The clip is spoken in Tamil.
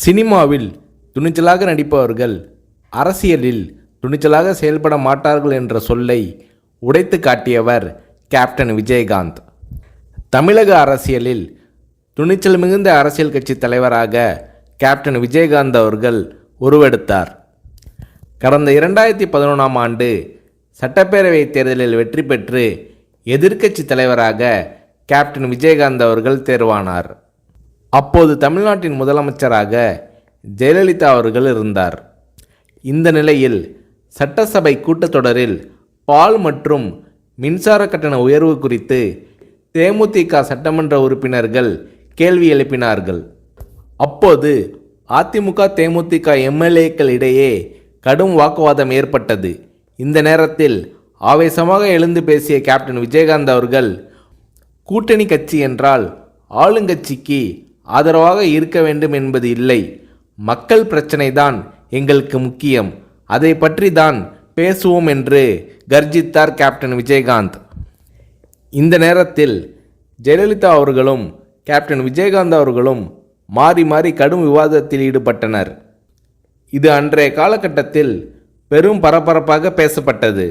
சினிமாவில் துணிச்சலாக நடிப்பவர்கள் அரசியலில் துணிச்சலாக செயல்பட மாட்டார்கள் என்ற சொல்லை உடைத்து காட்டியவர் கேப்டன் விஜயகாந்த். தமிழக அரசியலில் துணிச்சல் மிகுந்த அரசியல் கட்சி தலைவராக கேப்டன் விஜயகாந்த் அவர்கள் உருவெடுத்தார். கடந்த 2011ஆம் ஆண்டு சட்டப்பேரவை தேர்தலில் வெற்றி பெற்று எதிர்க்கட்சி தலைவராக கேப்டன் விஜயகாந்த் அவர்கள் தேர்வானார். அப்போது தமிழ்நாட்டின் முதலமைச்சராக ஜெயலலிதா அவர்கள் இருந்தார். இந்த நிலையில் சட்டசபை கூட்டத்தொடரில் பால் மற்றும் மின்சார கட்டண உயர்வு குறித்து தேமுதிக சட்டமன்ற உறுப்பினர்கள் கேள்வி எழுப்பினார்கள். அப்போது அதிமுக தேமுதிக எம்எல்ஏக்கள் இடையே கடும் வாக்குவாதம் ஏற்பட்டது. இந்த நேரத்தில் ஆவேசமாக எழுந்து பேசிய கேப்டன் விஜயகாந்த் அவர்கள், கூட்டணி கட்சி என்றால் ஆளுங்கட்சிக்கு ஆதரவாக இருக்க வேண்டும் என்பது இல்லை, மக்கள் பிரச்சனை தான் எங்களுக்கு முக்கியம், அதை பற்றி தான் பேசுவோம் என்று கர்ஜித்தார் கேப்டன் விஜயகாந்த். இந்த நேரத்தில் ஜெயலலிதா அவர்களும் கேப்டன் விஜயகாந்த் அவர்களும் மாறி மாறி கடும் விவாதத்தில் ஈடுபட்டனர். இது அன்றைய காலகட்டத்தில் பெரும் பரபரப்பாக பேசப்பட்டது.